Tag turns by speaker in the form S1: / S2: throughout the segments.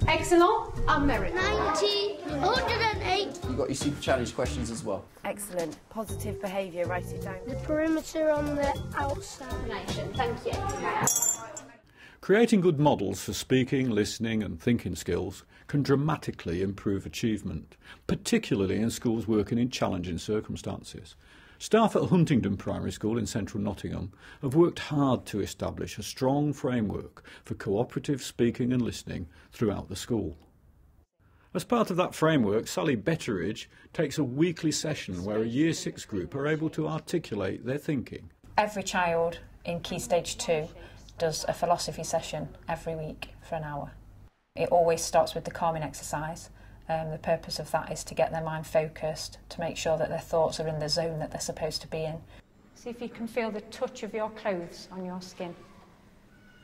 S1: Excellent and merit.
S2: 90, 108.
S3: You've got your super challenge questions as well.
S4: Excellent. Positive behaviour, write it down.
S2: The perimeter on the outside.
S1: Thank you.
S5: Creating good models for speaking, listening and thinking skills can dramatically improve achievement, particularly in schools working in challenging circumstances. Staff at Huntingdon Primary School in central Nottingham have worked hard to establish a strong framework for cooperative speaking and listening throughout the school. As part of that framework, Sally Betteridge takes a weekly session where a Year 6 group are able to articulate their thinking.
S6: Every child in Key Stage 2 does a philosophy session every week for an hour. It always starts with the calming exercise. The purpose of that is to get their mind focused, to make sure that their thoughts are in the zone that they're supposed to be in. See if you can feel the touch of your clothes on your skin.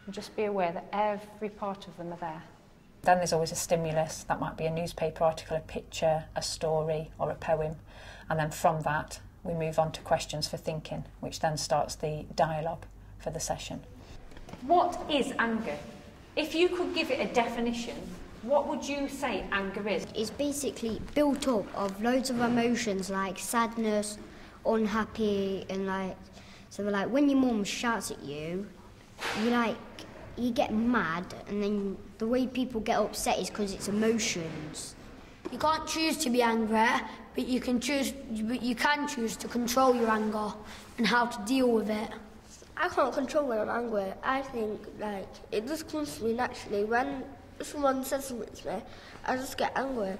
S6: And just be aware that every part of them are there. Then there's always a stimulus. That might be a newspaper article, a picture, a story or a poem. And then from that we move on to questions for thinking, which then starts the dialogue for the session.
S1: What is anger? If you could give it a definition, what would you say anger is?
S2: It's basically built up of loads of emotions like sadness, unhappy, and so when your mum shouts at you, you get mad, and then the way people get upset is because it's emotions.
S7: You can't choose to be angry, but you can choose to control your anger and how to deal with it.
S8: I can't control when I'm angry. I think it just comes to me naturally. When someone says something to me, I just get angry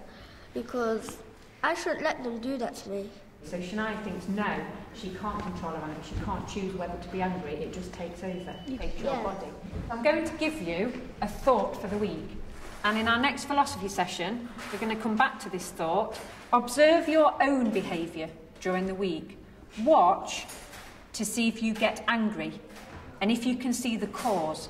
S8: because I shouldn't let them do that to me.
S1: So Shania thinks no, she can't control her anger, she can't choose whether to be angry, it just takes over, takes your body. I'm going to give you a thought for the week, and in our next philosophy session we're going to come back to this thought. Observe your own behaviour during the week. Watch to see if you get angry and if you can see the cause.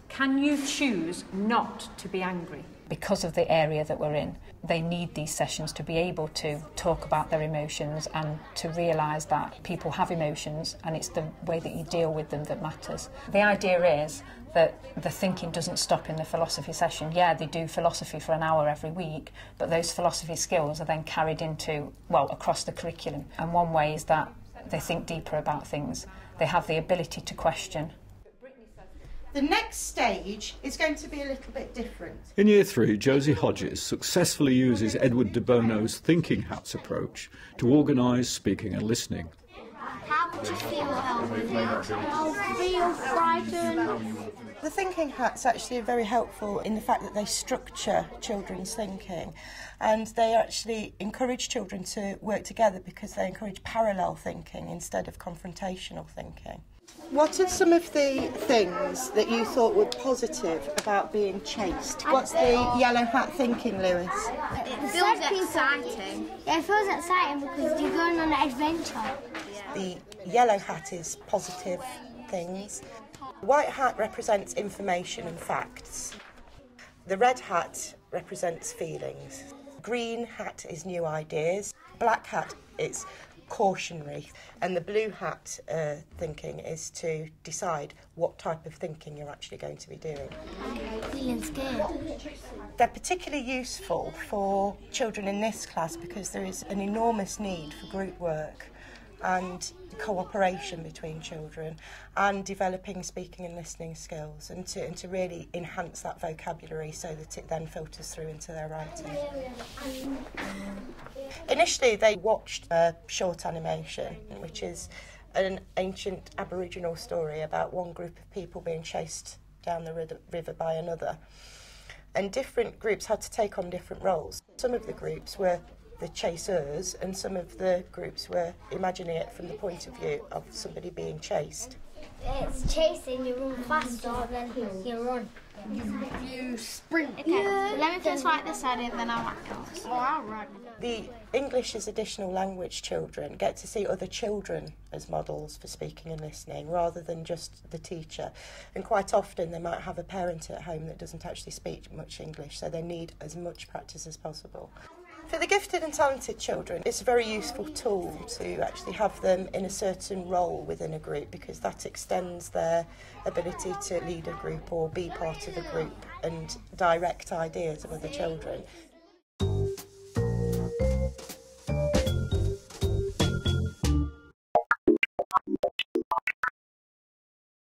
S1: Can you choose not to be angry?
S6: Because of the area that we're in, they need these sessions to be able to talk about their emotions and to realise that people have emotions and it's the way that you deal with them that matters. The idea is that the thinking doesn't stop in the philosophy session. Yeah, they do philosophy for an hour every week, but those philosophy skills are then carried into, across the curriculum. And one way is that they think deeper about things. They have the ability to question.
S9: The next stage is going to be a little bit different.
S5: In Year 3, Josie Hodges successfully uses Edward de Bono's thinking hats approach to organise speaking and listening.
S2: How would you feel, I'll feel frightened.
S9: The thinking hats actually are very helpful in the fact that they structure children's thinking, and they actually encourage children to work together because they encourage parallel thinking instead of confrontational thinking. What are some of the things that you thought were positive about being chased? What's the yellow hat thinking, Lewis?
S2: It feels exciting. Yeah, it feels exciting because you're going on an adventure.
S9: The yellow hat is positive things. The white hat represents information and facts. The red hat represents feelings. Green hat is new ideas. Black hat is cautionary, and the blue hat thinking is to decide what type of thinking you're actually going to be doing.
S2: Feeling scared.
S9: They're particularly useful for children in this class because there is an enormous need for group work and cooperation between children and developing speaking and listening skills, and to really enhance that vocabulary so that it then filters through into their writing. Initially they watched a short animation, which is an ancient Aboriginal story about one group of people being chased down the river by another, and different groups had to take on different roles. Some of the groups were the chasers and some of the groups were imagining it from the point of view of somebody being chased.
S2: It's chasing, you run faster than you run.
S7: You sprint.
S2: Okay, let me just write this out and then I'll write yours.
S7: All right.
S9: The English as additional language children get to see other children as models for speaking and listening rather than just the teacher. And quite often they might have a parent at home that doesn't actually speak much English, so they need as much practice as possible. For the gifted and talented children, it's a very useful tool to actually have them in a certain role within a group, because that extends their ability to lead a group or be part of a group and direct ideas of other children.